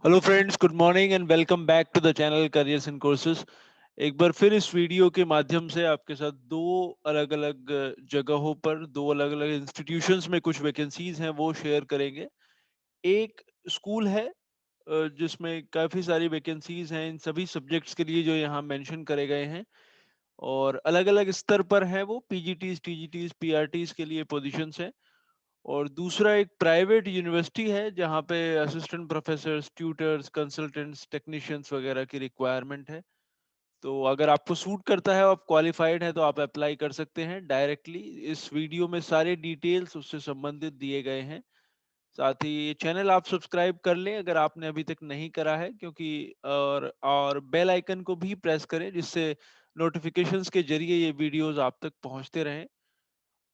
Hello friends, good morning and welcome back to the channel careers and courses. एक बार फिर इस video के माध्यम से आपके साथ दो अलग अलग जगहों पर दो अलग अलग इंस्टीट्यूशंस में कुछ वैकेंसीज हैं वो शेयर करेंगे। एक स्कूल है जिसमें काफ़ी सारी वैकेंसीज हैं इन सभी सब्जेक्ट्स के लिए जो यहाँ मेंशन करे गए हैं, और अलग अलग स्तर पर हैं वो पीजीटीज टीजीटीज पीआरटीज के लिए पोजीशंस हैं। और दूसरा एक प्राइवेट यूनिवर्सिटी है जहाँ पे assistant professors, tutors, consultants, technicians वगैरह की रिक्वायरमेंट है। तो अगर आपको सूट करता है, आप क्वालिफाइड हैं, तो आप अप्लाई कर सकते हैं डायरेक्टली। इस वीडियो में सारे डिटेल्स उससे संबंधित दिए गए हैं। साथ ही ये चैनल आप सब्सक्राइब कर लें अगर आपने अभी तक नहीं करा है, क्योंकि और बेल आइकन को भी प्रेस करें जिससे नोटिफिकेशंस के जरिए ये वीडियोस आप तक पहुंचते रहें।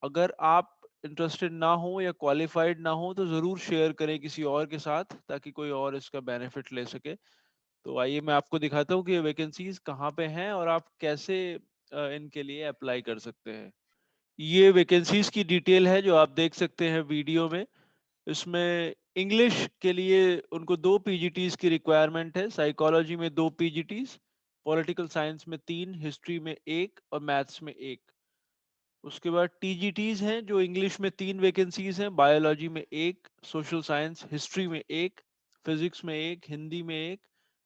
अगर आप इंटरेस्टेड ना हो या क्वालिफाइड ना हो तो ज़रूर शेयर करें किसी और के साथ, ताकि कोई और इसका बेनिफिट ले सके। तो आइए मैं आपको दिखाता हूँ कि ये वैकेंसीज कहाँ पे हैं और आप कैसे इनके लिए अप्लाई कर सकते हैं। ये वैकेंसीज की डिटेल है जो आप देख सकते हैं वीडियो में। इसमें इंग्लिश के लिए उनको दो पीजीटीज की रिक्वायरमेंट है, साइकोलॉजी में दो पीजीटीज, पॉलिटिकल साइंस में तीन, हिस्ट्री में एक और मैथ्स में एक। उसके बाद टीजीटीज हैं जो इंग्लिश में तीन वैकेंसीज हैं, बायोलॉजी में एक, सोशल साइंस हिस्ट्री में एक, फिजिक्स में एक, हिंदी में एक,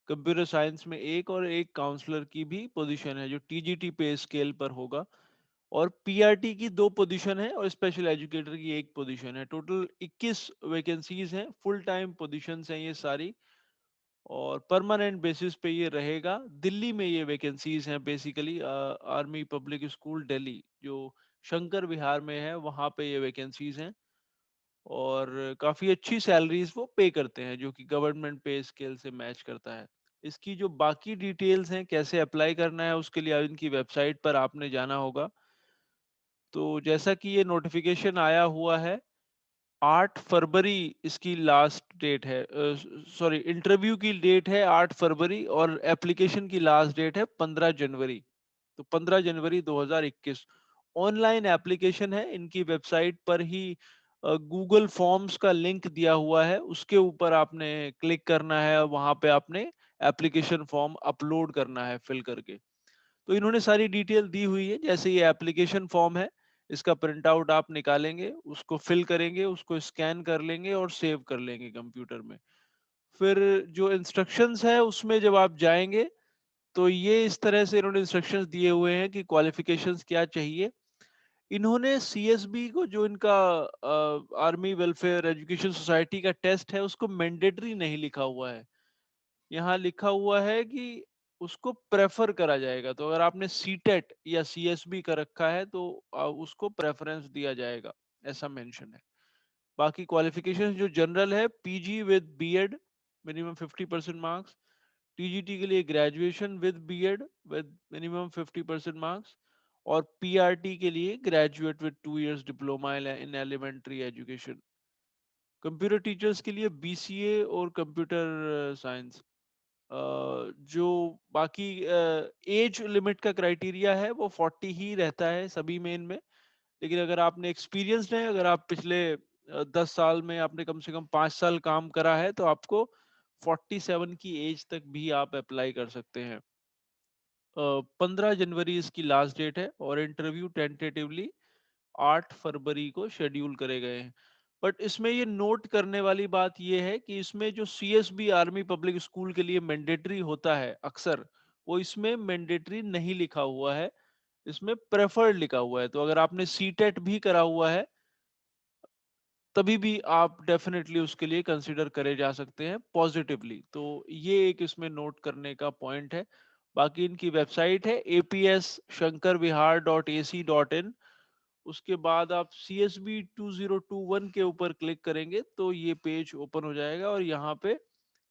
कंप्यूटर साइंस में एक, और एक काउंसलर की भी पोजीशन है जो टीजीटी पे स्केल पर होगा। और पीआरटी की दो पोजीशन है और स्पेशल एजुकेटर की एक पोजीशन है। टोटल 21 वैकेंसीज हैं, फुल टाइम पोजीशंस हैं ये सारी, और परमानेंट बेसिस पे ये रहेगा। दिल्ली में ये वैकेंसीज हैं basically, army public school Delhi जो शंकर विहार में है, वहाँ पे ये वैकेंसीज हैं। और काफ़ी अच्छी सैलरीज वो पे करते हैं जो कि गवर्नमेंट पे स्केल से मैच करता है। इसकी जो बाकी डिटेल्स हैं कैसे अप्लाई करना है, उसके लिए इनकी वेबसाइट पर आपने जाना होगा। तो जैसा कि ये नोटिफिकेशन आया हुआ है, 8 फरवरी इसकी लास्ट डेट है, सॉरी इंटरव्यू की डेट है 8 फरवरी और एप्लीकेशन की लास्ट डेट है 15 जनवरी। तो 15 जनवरी 2021 ऑनलाइन एप्लीकेशन है। इनकी वेबसाइट पर ही गूगल फॉर्म्स का लिंक दिया हुआ है, उसके ऊपर आपने क्लिक करना है और वहां पे आपने एप्लीकेशन फॉर्म अपलोड करना है फिल करके। तो इन्होंने सारी डिटेल दी हुई है। जैसे ये एप्लीकेशन फॉर्म है, इसका प्रिंट आउट आप निकालेंगे, उसको फिल करेंगे, उसको स्कैन कर लेंगे और सेव कर लेंगे कंप्यूटर में। फिर जो इंस्ट्रक्शंस है उसमें जब आप जाएंगे तो ये इस तरह से इन्होंने इंस्ट्रक्शंस दिए हुए हैं कि क्वालिफिकेशंस क्या चाहिए। इन्होंने सीएसबी को, जो इनका आर्मी वेलफेयर एजुकेशन सोसाइटी का टेस्ट है, उसको मैंडेटरी नहीं लिखा हुआ है। यहाँ लिखा हुआ है कि उसको प्रेफर करा जाएगा। तो अगर आपने सीटेट या सीएसबी का रखा है तो उसको प्रेफरेंस दिया जाएगा, ऐसा मेंशन है। बाकी क्वालिफिकेशन जो जनरल है, PG with BEd, minimum 50% marks. TGT के लिए graduation with BEd with minimum 50% marks. और पीआरटी के लिए graduate with 2 years diploma in elementary education. Computer teachers के लिए बीसीए और कंप्यूटर साइंस। जो बाकी एज लिमिट का क्राइटेरिया है वो 40 ही रहता है सभी मेन में। लेकिन अगर आपने एक्सपीरियंसड है, अगर आप पिछले 10 साल में आपने कम से कम 5 साल काम करा है, तो आपको 47 की एज तक भी आप अप्लाई कर सकते हैं। 15 जनवरी इसकी लास्ट डेट है और इंटरव्यू टेंटेटिवली 8 फरवरी को शेड्यूल करे गए हैं। बट इसमें ये नोट करने वाली बात ये है कि इसमें जो सीएसबी आर्मी पब्लिक स्कूल के लिए मैंडेटरी होता है अक्सर, वो इसमें मैंडेटरी नहीं लिखा हुआ है, इसमें प्रेफर्ड लिखा हुआ है। तो अगर आपने सीटेट भी करा हुआ है तभी भी आप डेफिनेटली उसके लिए कंसिडर करे जा सकते हैं पॉजिटिवली। तो ये एक इसमें नोट करने का पॉइंट है। बाकी इनकी वेबसाइट है apshankarvihar.ac.in। उसके बाद आप CSB 2021 के ऊपर क्लिक करेंगे तो ये पेज ओपन हो जाएगा और यहाँ पे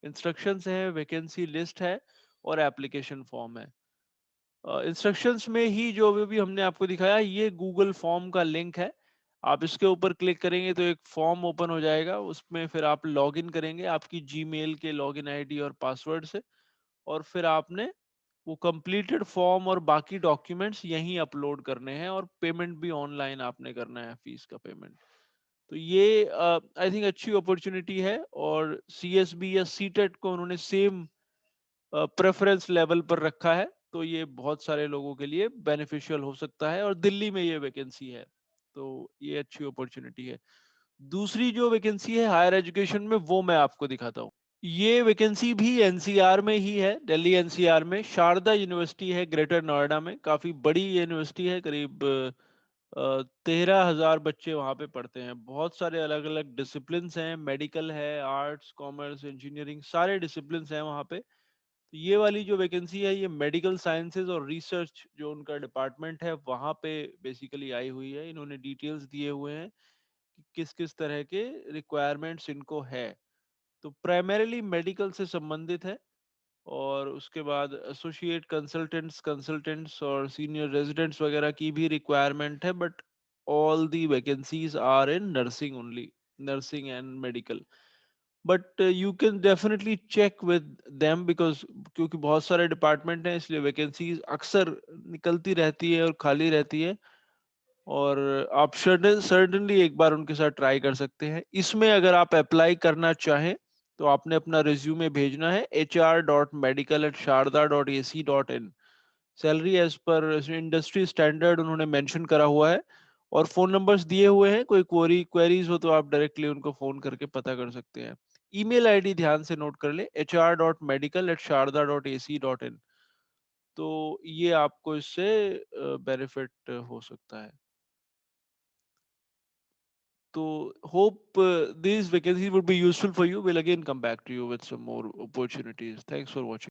इंस्ट्रक्शंस है, वैकेंसी लिस्ट है और एप्लीकेशन फॉर्म है। इंस्ट्रक्शंस में ही जो अभी भी हमने आपको दिखाया, ये गूगल फॉर्म का लिंक है। आप इसके ऊपर क्लिक करेंगे तो एक फॉर्म ओपन हो जाएगा, उसमें फिर आप लॉगिन करेंगे आपकी जीमेल के लॉगिन आईडी और पासवर्ड से। और फिर आपने वो कंप्लीटेड फॉर्म और बाकी डॉक्यूमेंट्स यहीं अपलोड करने हैं, और पेमेंट भी ऑनलाइन आपने करना है, फीस का पेमेंट। तो ये आई थिंक अच्छी अपॉर्चुनिटी है, और सीएसबी या सीटेट को उन्होंने सेम प्रेफरेंस लेवल पर रखा है, तो ये बहुत सारे लोगों के लिए बेनिफिशियल हो सकता है, और दिल्ली में ये वैकेंसी है, तो ये अच्छी अपॉर्चुनिटी है। दूसरी जो वैकेंसी है हायर एजुकेशन में, वो मैं आपको दिखाता हूँ। ये वैकेंसी भी एनसीआर में ही है, दिल्ली एनसीआर में शारदा यूनिवर्सिटी है ग्रेटर नोएडा में, काफी बड़ी यूनिवर्सिटी है, करीब 13,000 बच्चे वहाँ पे पढ़ते हैं। बहुत सारे अलग अलग डिसिप्लिन हैं, मेडिकल है, आर्ट्स, कॉमर्स, इंजीनियरिंग, सारे डिसिप्लिन हैं वहाँ पे। तो ये वाली जो वैकेंसी है, ये मेडिकल साइंसेज और रिसर्च जो उनका डिपार्टमेंट है वहाँ पे बेसिकली आई हुई है। इन्होंने डिटेल्स दिए हुए हैं कि किस किस तरह के रिक्वायरमेंट्स इनको है। तो प्राइमरीली मेडिकल से संबंधित है, और उसके बाद एसोसिएट कंसल्टेंट्स और सीनियर रेजिडेंट्स वगैरह की भी रिक्वायरमेंट है, but all the vacancies are in nursing only, nursing and medical. But you can definitely check with them, because क्योंकि बहुत सारे डिपार्टमेंट हैं, इसलिए वैकेंसीज अक्सर निकलती रहती है और खाली रहती है, और आप सर्टनली एक बार उनके साथ ट्राई कर सकते हैं। इसमें अगर आप अप्लाई करना चाहें तो आपने अपना रिज्यूमे भेजना है hr.medical@sharda.ac.in। Salary as per industry standard उन्होंने मेंशन करा हुआ है, और फोन नंबर्स दिए हुए हैं। कोई क्वेरीज हो तो आप डायरेक्टली उनको फोन करके पता कर सकते हैं। ईमेल आईडी ध्यान से नोट कर ले, hr.medical@sharda.ac.in। तो ये आपको इससे बेनिफिट हो सकता है। So hope these vacancies would be useful for you. We'll again come back to you with some more opportunities. Thanks for watching.